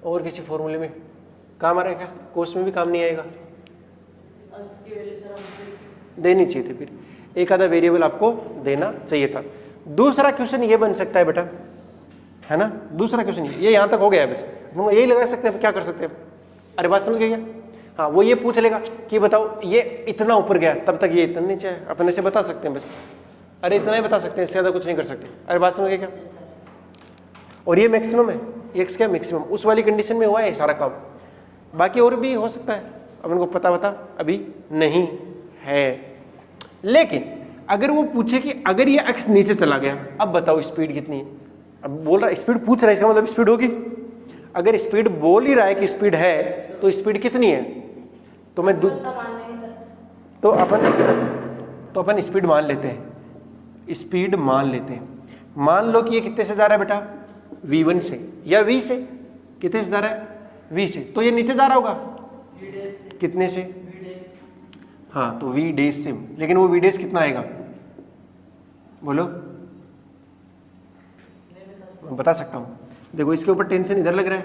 और किसी फॉर्मूले में काम आ रहा है क्या? कोस में भी काम नहीं आएगा। देनी चाहिए थी, फिर एक आधा वेरिएबल आपको देना चाहिए था। दूसरा क्वेश्चन ये बन सकता है बेटा, है ना? दूसरा क्वेश्चन ये यहाँ तक हो गया है, बस हम यही लगा सकते हैं, क्या कर सकते हैं? अरे बात समझ गए क्या? हाँ, वो ये पूछ लेगा कि बताओ ये इतना ऊपर गया, तब तक ये इतना नीचे है, अपने से बता सकते हैं बस। अरे इतना ही बता सकते हैं, इससे ज़्यादा कुछ नहीं कर सकते। अरे बात समझ गए क्या? और ये मैक्सिमम है, एक्स क्या मैक्सिमम, उस वाली कंडीशन में हुआ है सारा काम। बाकी और भी हो सकता है, अब उनको पता अभी नहीं है। लेकिन अगर वो पूछे कि अगर ये एक्स नीचे चला गया, अब बताओ स्पीड कितनी है? अब बोल रहा है स्पीड पूछ रहा है, इसका मतलब स्पीड होगी। अगर स्पीड बोल ही रहा है कि स्पीड है, तो स्पीड कितनी है? तो मैं तो अपन स्पीड मान लेते हैं, स्पीड मान लेते हैं। मान लो कि ये कितने से जा रहा है बेटा? v1 से या v से। कितने से जा रहा है? v से। तो ये नीचे जा रहा होगा कितने से? हाँ, तो v डैश से। लेकिन वो v डैश कितना आएगा बोलो? मैं बता सकता हूँ, देखो इसके ऊपर टेंशन इधर लग रहा है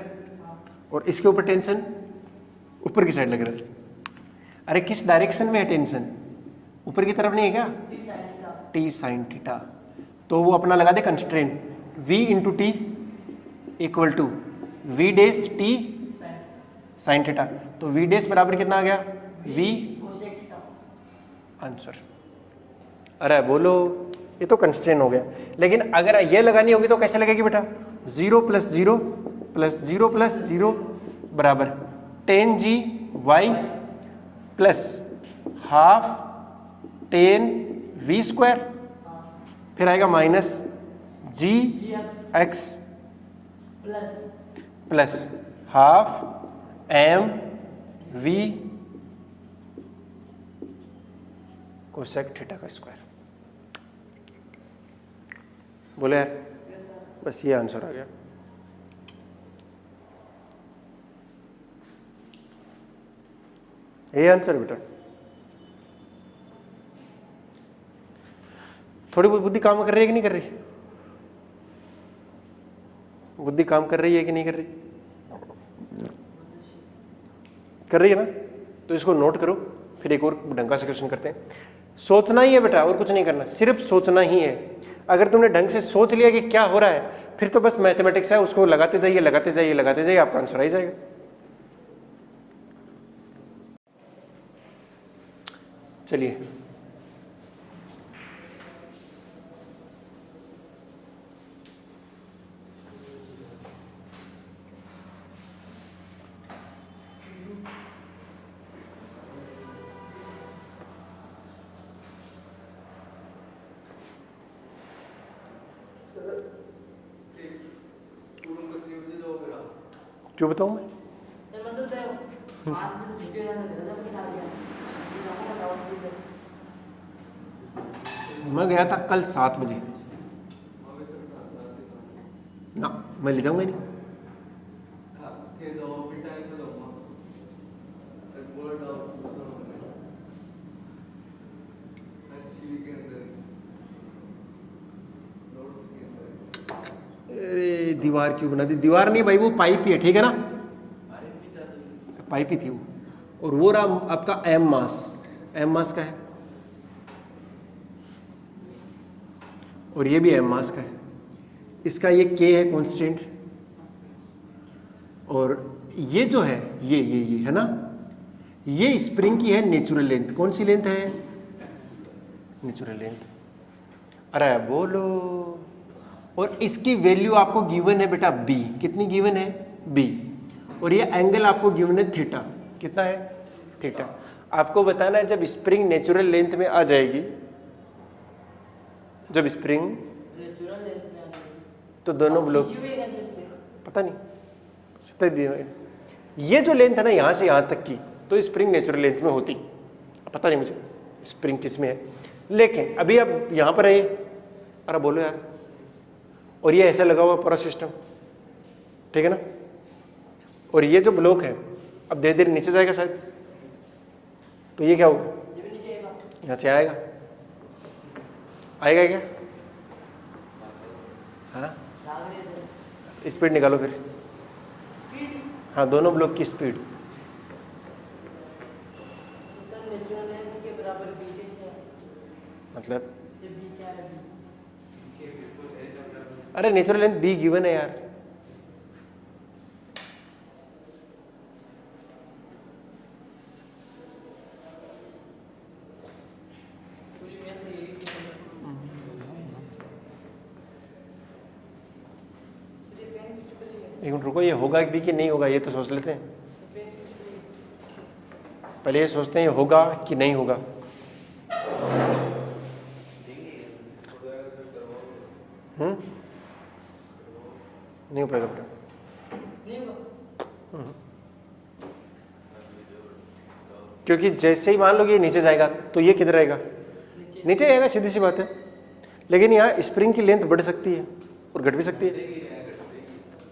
और इसके ऊपर टेंशन ऊपर की साइड लग रहा है। अरे किस डायरेक्शन में है टेंशन? ऊपर की तरफ नहीं है क्या? T sine theta. तो वो अपना लगा दे constraint, v into T equal to v dash T sine theta. तो v डैश बराबर कितना आ गया? v answer. अरे बोलो, ये तो कंस्ट्रेंट हो गया। लेकिन अगर ये लगानी होगी तो कैसे लगेगी बेटा? 0 प्लस 0 प्लस 0 प्लस 0 बराबर 10g plus half 10v square, फिर आएगा minus g x plus half m v cosec theta का स्क्वायर। बोले यार, बस ये आंसर आ गया। ये आंसर बेटा। थोड़ी बहुत बुद्धि काम कर रही है कि नहीं कर रही? बुद्धि काम कर रही है कि नहीं कर रही? कर रही है ना? तो इसको नोट करो, फिर एक और ढंग का से क्वेश्चन करते हैं। सोचना ही है बेटा, और कुछ नहीं करना, सिर्फ सोचना ही है। अगर तुमने ढंग से सोच लिया कि क्या हो रहा है, फिर तो बस मैथमेटिक्स है, उसको लगाते जाइए लगाते जाइए लगाते जाइए, आपका आंसर आ ही जाएगा। चलिए क्यों बताऊं मैं? सर मतलब तो 5 दिन छुट्टी हो जाता है, गजब की डाल दिया। मैं गया था कल 7 बजे ना, मैं ले जाऊंगा नहीं। अरे दीवार क्यों बना दी? दीवार नहीं भाई, वो पाइप ही है, ठीक है ना, पाइप ही थी वो। और वो रहा आपका एम मास, एम मास का है, और ये भी एम मास का है। इसका ये के है कांस्टेंट, और ये जो है ये है ना, ये स्प्रिंग की है नेचुरल लेंथ। कौन सी लेंथ है? Natural length. अरे बोलो। और इसकी वैल्यू आपको गिवन है बेटा बी। कितनी गिवन है? बी। और ये एंगल आपको गिवन है थीटा। कितना है? थीटा। आपको बताना है जब स्प्रिंग नेचुरल लेंथ में आ जाएगी, जब स्प्रिंग नेचुरल लेंथ में आ जाएगी तो दोनों ब्लॉक, खींचेगा फिर पता नहीं, ये जो लेंथ है ना यहाँ से यहाँ तक की, तो स्प्रिंग नेचुरल लेंथ में होती। पता नहीं मुझे स्प्रिंग किस में है, लेकिन अभी अब यहाँ पर है। अरे बोलो यार। और ये ऐसे लगा हुआ पूरा सिस्टम, ठीक है ना। और ये जो ब्लॉक है अब धीरे धीरे नीचे जाएगा शायद, तो ये क्या होगा? ये भी नीचे आएगा, यहाँ से आएगा, आएगा क्या? हाँ, भाग रहे थे स्पीड निकालो फिर। स्पीड। हाँ, दोनों ब्लॉक की स्पीड। सर नेचुरल लेंथ के बराबर b कैसे है? मतलब ये b क्या है? b अरे नेचुरल लेंथ बी गिवन है यार। पूरी मेहनत यही थी। सीधे पेन खींच पे लिया, एक मिनट रुको, ये होगा भी कि नहीं होगा ये तो सोच लेते हैं। पेन खींच पे लिया। पहले ये सोचते हैं ये होगा कि नहीं होगा। नहीं हो पाएगा बेटा। नहीं होगा। क्योंकि जैसे ही मान लो कि ये नीचे जाएगा तो ये किधर रहेगा? नीचे जाएगा, सीधी सी बात है। लेकिन यहाँ स्प्रिंग की लेंथ बढ़ सकती है और घट भी सकती है।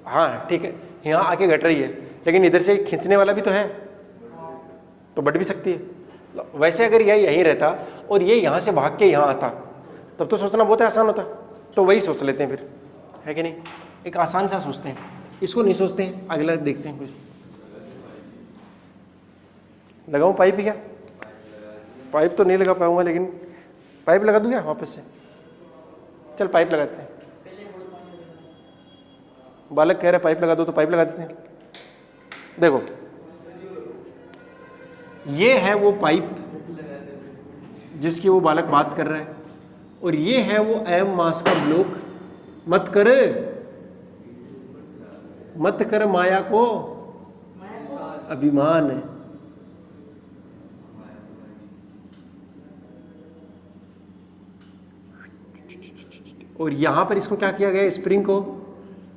हाँ ठीक है, यहाँ आके घट रही है, लेकिन इधर से खींचने वाला भी तो है, तो बढ़ भी सकती है। वैसे अगर यह यहीं रहता और ये यहाँ से भाग के यहाँ आता, तब तो सोचना बहुत आसान होता। तो वही सोच लेते हैं फिर, है कि नहीं? एक आसान सा सोचते हैं, इसको नहीं सोचते हैं। अगला देखते हैं कुछ। लगाऊं पाइप ही? क्या पाइप तो नहीं लगा पाऊंगा, लेकिन पाइप लगा दूं क्या वापस से? चल पाइप लगाते हैं। पहले बोल पानी लगा। बालक कह रहा है पाइप लगा दो, तो पाइप लगा देते हैं। देखो ये है वो पाइप जिसकी वो बालक बात कर रहा है, और ये है वो एम मास का ब्लॉक। मत कर माया को अभिमान है। और यहां पर इसको क्या किया गया? स्प्रिंग को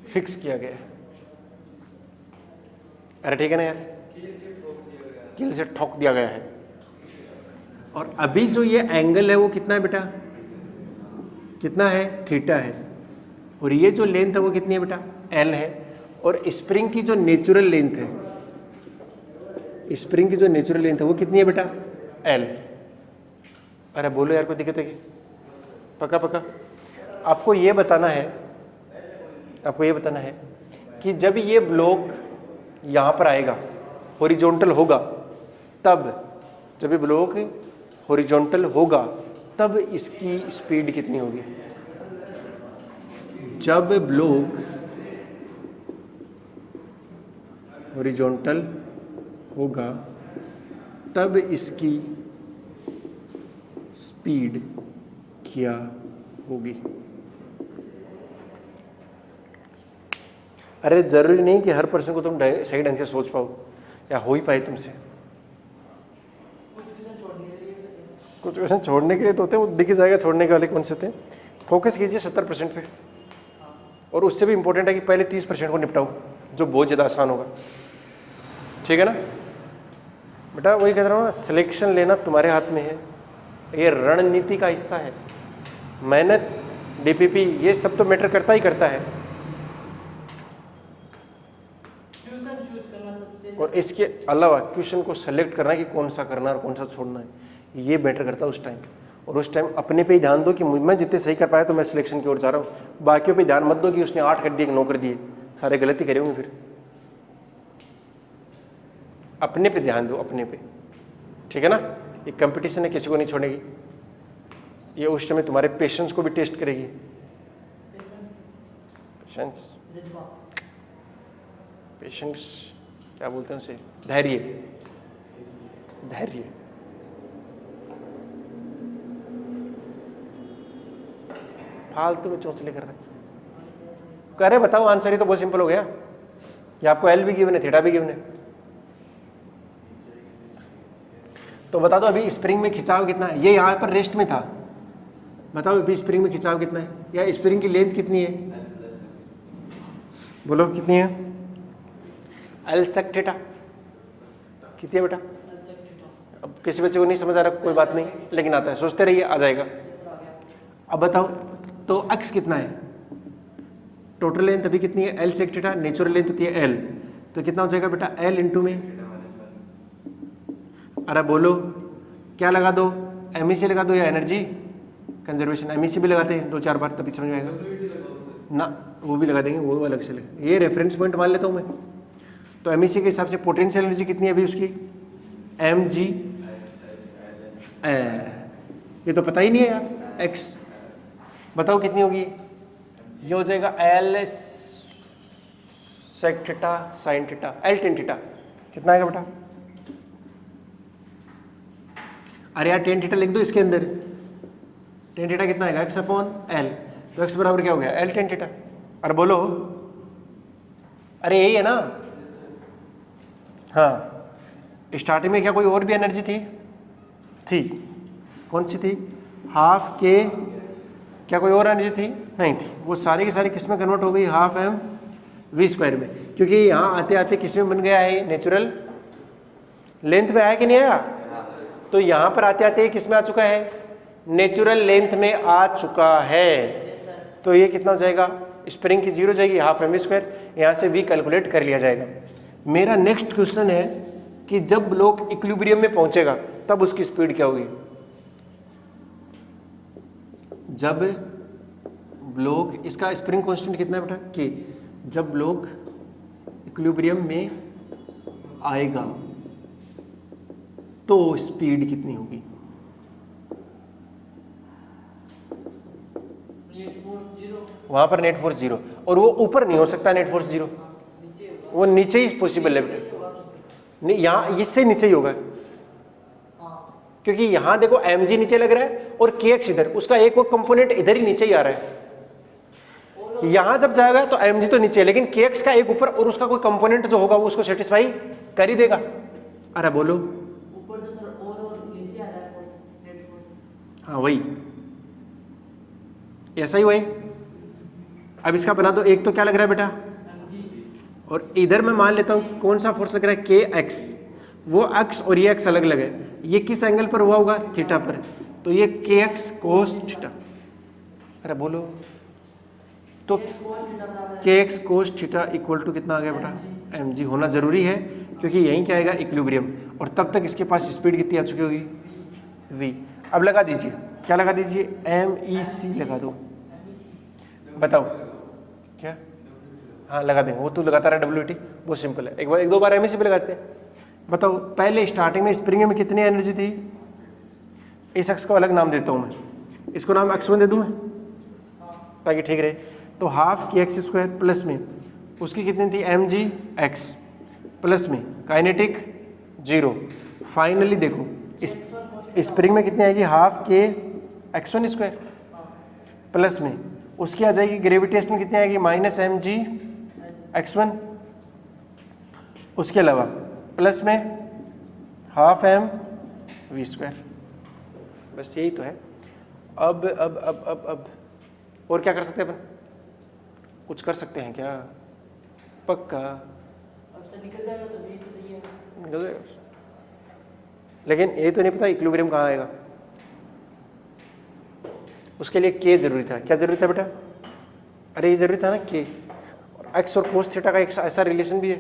फिक्स किया गया। अरे ठीक है ना यार, कील से ठोक दिया गया है। और अभी जो ये एंगल है वो कितना है बेटा? कितना है? थीटा है। और ये जो लेंथ है वो कितनी है बेटा? एल है। और स्प्रिंग की जो नेचुरल लेंथ है, स्प्रिंग की जो नेचुरल लेंथ है वो कितनी है बेटा? एल। अरे बोलो यार, कोई दिक्कत है क्या? पक्का पक्का। आपको ये बताना है कि जब ये ब्लॉक यहाँ पर आएगा, हॉरिजॉन्टल होगा, तब जब ये ब्लॉक हॉरिजॉन्टल होगा तब इसकी स्पीड कितनी होगी? जब ब्लॉक हॉरिजॉन्टल होगा तब इसकी स्पीड क्या होगी? अरे जरूरी नहीं कि हर पर्सन को तुम सही ढंग से सोच पाओ या हो ही पाए तुमसे। कुछ क्वेश्चन छोड़ने के लिए तो होते हैं, वो दिख जाएगा छोड़ने के वाले कौन से थे। फोकस कीजिए 70% पे, और उससे भी इंपॉर्टेंट है कि पहले 30% को निपटाओ जो बहुत ज़्यादा आसान होगा। ठीक है ना बेटा? वही कह रहा हूँ ना, सिलेक्शन लेना तुम्हारे हाथ में है, ये रणनीति का हिस्सा है। मेहनत, डीपीपी, ये सब तो मैटर करता ही करता है। और इसके अलावा क्वेश्चन को सेलेक्ट करना है कि कौन सा करना है और कौन सा छोड़ना है, ये मैटर करता है उस टाइम। और उस टाइम अपने पे ही ध्यान दो कि मैं जितने सही कर पाया तो मैं सिलेक्शन की ओर जा रहा हूँ। बाकियों पे ध्यान मत दो कि उसने 8 कर दिए कि 9 कर दिए, सारे गलती करे होंगे। फिर अपने पे ध्यान दो, अपने पे। ठीक है ना? ये कंपटीशन है, किसी को नहीं छोड़ेगी। ये उस समय तुम्हारे पेशेंस को भी टेस्ट करेगी। पेशेंस क्या बोलते हैं उसे? धैर्य। धैर्य। फालतू में चौंचले कर रहे कह रहे बताओ आंसर, ही तो बहुत सिंपल हो गया। ये आपको एल भी गिवन है, थीटा भी गिवन है। तो बता दो अभी स्प्रिंग में खिंचाव कितना है? ये यहाँ पर रेस्ट में था। बताओ अभी स्प्रिंग में खिंचाव कितना है, या स्प्रिंग की लेंथ कितनी है? बोलो कितनी है? एल सेक थीटा कितनी है बेटा? अब किसी बच्चे को नहीं समझ आ रहा, कोई बात नहीं, लेकिन आता है, सोचते रहिए, आ जाएगा। अब बताओ तो एक्स कितना है? टोटल लेंथ अभी कितनी है? L sec theta, natural length होती है एल, तो कितना हो जाएगा बेटा? एल इंटू में, अरे बोलो क्या लगा दो? एमईसी लगा दो या एनर्जी कंजर्वेशन? एमईसी भी लगाते हैं 2-4 बार, तभी समझ में आएगा ना। वो भी लगा देंगे, वो अलग से लगे। ये रेफरेंस पॉइंट मान लेता हूँ मैं। तो एमईसी के हिसाब से पोटेंशियल एनर्जी कितनी है अभी उसकी? एम जी, ये तो पता ही नहीं है यार। एक्स बताओ कितनी होगी? ये हो जाएगा l sec theta sine theta, l tan theta. कितना आएगा बेटा? अरे यार टेन थीटा लिख दो इसके अंदर। टेन थीटा कितना आएगा? X upon L. तो एक्स बराबर क्या हो गया? L tan theta. अरे बोलो, अरे यही है ना? हाँ, स्टार्टिंग में क्या कोई और भी एनर्जी थी? कौन सी थी? हाफ के, क्या कोई और एनर्जी थी? नहीं थी। वो सारी की सारी किस में कन्वर्ट हो गई? हाफ एम वी स्क्वायर में। क्योंकि यहाँ आते आते किस में बन गया है? नेचुरल लेंथ में आया कि नहीं आया? तो यहाँ पर आते आते किस में आ चुका है? नेचुरल लेंथ में आ चुका है। तो ये कितना हो जाएगा? स्प्रिंग की 0 जाएगी, हाफ एम वी स्क्वायर। यहाँ से वी कैलकुलेट कर लिया जाएगा। मेरा नेक्स्ट क्वेश्चन है कि जब ब्लॉक इक्विलिब्रियम में पहुंचेगा तब उसकी स्पीड क्या होगी? जब ब्लॉक, इसका स्प्रिंग कांस्टेंट कितना है बेटा? के। जब ब्लॉक इक्विलिब्रियम में आएगा तो स्पीड कितनी होगी? वहां पर नेट फोर्स 0, और वो ऊपर नहीं हो सकता नेट फोर्स 0, वो नीचे ही पॉसिबल है। नहीं, यहाँ इससे नीचे ही होगा, क्योंकि यहाँ देखो mg नीचे लग रहा है और kx इधर, उसका एक वो कंपोनेंट इधर ही नीचे ही आ रहा है। यहाँ जब जाएगा तो mg तो नीचे, लेकिन kx का एक ऊपर और उसका कोई कंपोनेंट जो होगा वो उसको सेटिस्फाई कर ही देगा। अरे बोलो, ऊपर तो सर और नीचे आ रहा है नेट फोर्स। हाँ वही, ऐसा ही वही। अब इसका बना दो, एक तो क्या लग रहा है बेटा? और इधर मैं मान लेता हूँ कौन सा फोर्स लग रहा है? के एक्स। वो एक्स और ये एक्स अलग अलग है। ये किस एंगल पर हुआ होगा? थीटा पर। तो ये के एक्स कोस थीटा। अरे बोलो, तो k x cos theta equal to कितना आ गया बेटा? एम जी होना जरूरी है, क्योंकि यहीं क्या आएगा? इक्विलिब्रियम। और तब तक इसके पास स्पीड कितनी आ चुकी होगी? वी। अब लगा दीजिए, क्या लगा दीजिए? एम ई सी लगा दो। बताओ क्या? हाँ लगा देंगे, वो तो लगाता रहा WT, बहुत सिंपल है। एक 2 बार एमईसी पे लगाते हैं। बताओ पहले स्टार्टिंग में स्प्रिंग में कितनी एनर्जी थी? इस अक्ष को अलग नाम देता हूँ मैं, इसको नाम x1 दे दूँ मैं ताकि ठीक रहे। तो हाफ की एक्स स्क्वायर प्लस में उसकी कितनी थी mg(x) प्लस में काइनेटिक 0। फाइनली देखो इस स्प्रिंग में कितनी आएगी हाफ के x1 स्क्वायर प्लस में उसकी आ जाएगी ग्रेविटेशनल कितनी आएगी -mg(x1) उसके अलावा प्लस में हाफ mv²। बस यही तो है। अब और क्या कर सकते हैं अपन? कुछ कर सकते हैं क्या? पक्का अब से निकल जाएगा तो भी तो सही है। निकल जाएगा, लेकिन ये तो नहीं पता इक्विलिब्रियम कहाँ आएगा। उसके लिए के जरूरी था। क्या जरूरी था बेटा? अरे ये जरूरी था ना के। और एक्स और कोस थीटा का एक ऐसा रिलेशन भी है।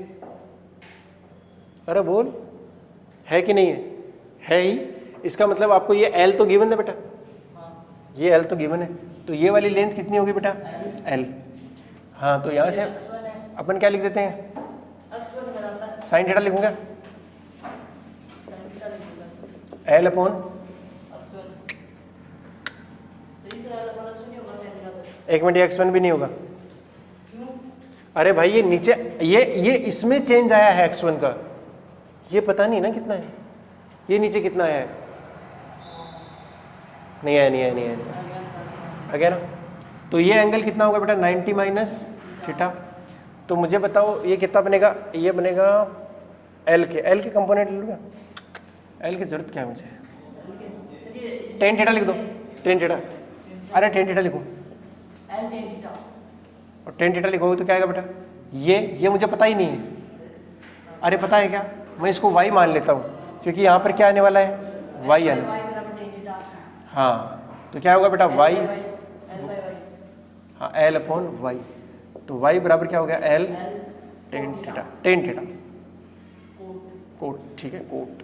अरे बोल, है कि नहीं है? है ही। इसका मतलब आपको ये एल तो गिवन है बेटा, ये एल तो गिवन है, तो ये वाली लेंथ कितनी होगी बेटा? एल। हाँ तो यहाँ से अपन क्या लिख देते हैं? साइन थीटा लिखूंगा, एल अपॉन एक मिनट, x1 भी नहीं होगा। अरे भाई ये नीचे ये इसमें चेंज आया है x1 का, ये पता नहीं ना कितना है, ये नीचे कितना है? नहीं आया आ गया ना। तो ये एंगल कितना होगा बेटा? 90 माइनस थीटा। तो मुझे बताओ ये कितना बनेगा? ये बनेगा एल के कंपोनेंट ले लूँगा। एल की जरूरत क्या है मुझे? टेन थीटा लिख दो, टेन थीटा। अरे टेन थीटा लिखो और टेन थीटा लिखोगे तो क्या आएगा बेटा? ये मुझे पता ही नहीं है। अरे पता है क्या? मैं इसको y मान लेता हूँ क्योंकि यहाँ पर क्या आने वाला है? y आने। हाँ तो क्या होगा बेटा? y, हाँ एल अपॉन वाई। तो y बराबर क्या हो गया? L tan theta, tan theta coat. ठीक है कोट।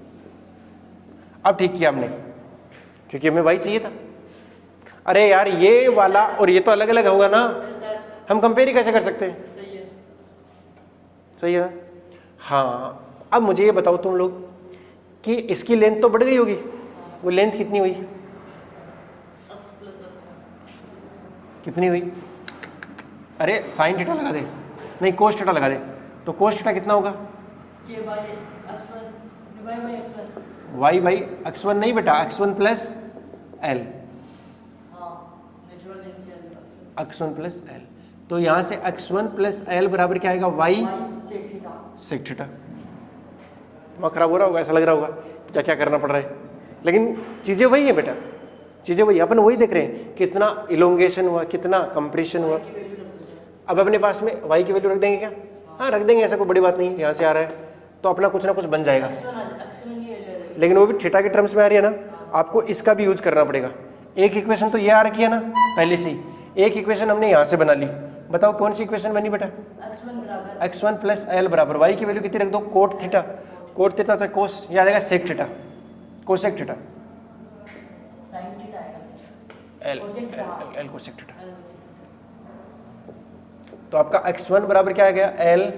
अब ठीक किया हमने क्योंकि हमें y चाहिए था। अरे यार ये वाला और ये तो अलग अलग होगा ना, हम कंपेयर ही कैसे कर सकते हैं? सही है ना? हाँ अब मुझे ये बताओ तुम लोग कि इसकी लेंथ तो बढ़ गई होगी, वो लेंथ कितनी हुई? कितनी हुई? अरे साइन थीटा लगा दे, नहीं कोस थीटा लगा दे। तो कोस थीटा कितना होगा? y बाई x1 नहीं बेटा, x1 plus L, x1 plus L. तो यहाँ से x1 प्लस एल बराबर क्या आएगा? y sec theta. वहाँ खराब हो रहा होगा, ऐसा लग रहा होगा क्या क्या करना पड़ रहा है, लेकिन चीज़ें वही है बेटा, चीज़ें वही। अपन वही देख रहे हैं कितना इलोंगेशन हुआ, कितना कंप्रेशन हुआ। अब अपने पास में y की वैल्यू रख देंगे क्या? हाँ रख देंगे, ऐसा कोई बड़ी बात नहीं है। यहाँ से आ रहा है तो अपना कुछ ना कुछ बन जाएगा, लेकिन वो भी थीटा के टर्म्स में आ रही है ना, आपको इसका भी यूज करना पड़ेगा। एक इक्वेशन तो ये आ रखी है ना पहले से ही, एक इक्वेशन हमने यहाँ से बना ली। बताओ कौन सी इक्वेशन बनी बेटा? x1 प्लस एल बराबर y की वैल्यू कितनी रख दो? Cot theta. कोट थीटा तो कोस, ये आ जाएगा sec theta, cosec theta, l cosec theta. तो आपका x1 बराबर क्या आ गया? L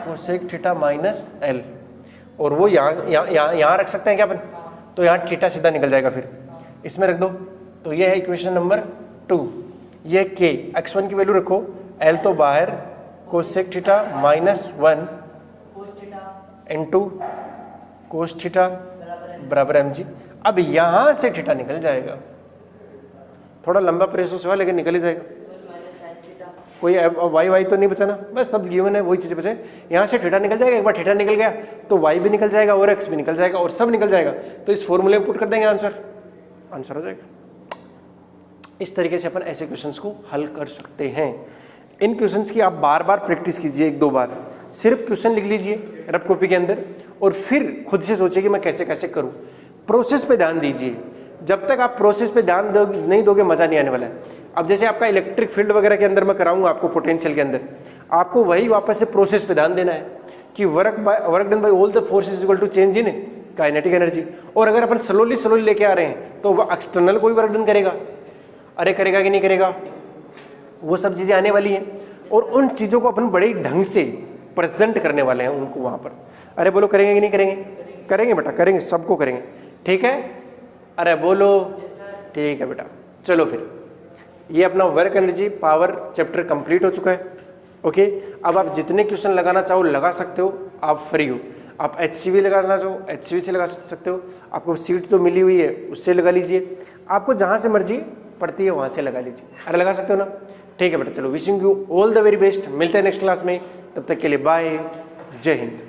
cosec theta minus l. और वो यहाँ रख सकते हैं क्या अपन? तो यहाँ थीटा सीधा निकल जाएगा, फिर इसमें रख दो। तो ये है इक्वेशन नंबर 2। ये k, x1 की वैल्यू रखो, l तो बाहर, cosec theta -1 into cos theta बराबर mg। अब यहाँ से थीटा निकल जाएगा, थोड़ा लंबा प्रोसेस हुआ लेकिन निकल ही जाएगा। कोई वाई तो नहीं बचा ना, बस सब गिवन है, वही चीज़ बचे। यहाँ से थीटा निकल जाएगा, एक बार थीटा निकल गया तो वाई भी निकल जाएगा और एक्स भी निकल जाएगा और सब निकल जाएगा। तो इस फॉर्मूले में पुट कर देंगे, आंसर हो जाएगा। इस तरीके से अपन ऐसे क्वेश्चंस को हल कर सकते हैं। इन क्वेश्चंस की आप बार बार प्रैक्टिस कीजिए, एक दो बार सिर्फ क्वेश्चन लिख लीजिए रफ कॉपी के अंदर और फिर खुद से सोचिए कि मैं कैसे कैसे करूँ। प्रोसेस पे ध्यान दीजिए, जब तक आप प्रोसेस पे ध्यान नहीं दोगे मज़ा नहीं आने वाला है। अब जैसे आपका इलेक्ट्रिक फील्ड वगैरह के अंदर मैं कराऊंगा आपको, पोटेंशियल के अंदर आपको वही वापस से प्रोसेस पे ध्यान देना है कि work done by all the forces equal to change in kinetic energy. और अगर अपन स्लोली लेके आ रहे हैं तो वह एक्सटर्नल कोई वर्क डन करेगा, अरे करेगा कि नहीं करेगा, वो सब चीज़ें आने वाली हैं और उन चीज़ों को अपन बड़े ढंग से प्रेजेंट करने वाले हैं उनको वहाँ पर। अरे बोलो करेंगे कि नहीं करेंगे? करेंगे बेटा, करेंगे, सबको करेंगे। ठीक है, अरे बोलो। ठीक है बेटा, चलो फिर ये अपना work energy power chapter complete हो चुका है। ओके, अब आप जितने क्वेश्चन लगाना चाहो लगा सकते हो, आप फ्री हो। आप HCV लगाना चाहो HCV से लगा सकते हो, आपको सीट जो मिली हुई है उससे लगा लीजिए, आपको जहाँ से मर्जी पड़ती है वहाँ से लगा लीजिए। अरे लगा सकते हो ना? ठीक है बेटा, चलो wishing you all the very best, मिलते हैं नेक्स्ट क्लास में, तब तक के लिए बाय, जय हिंद।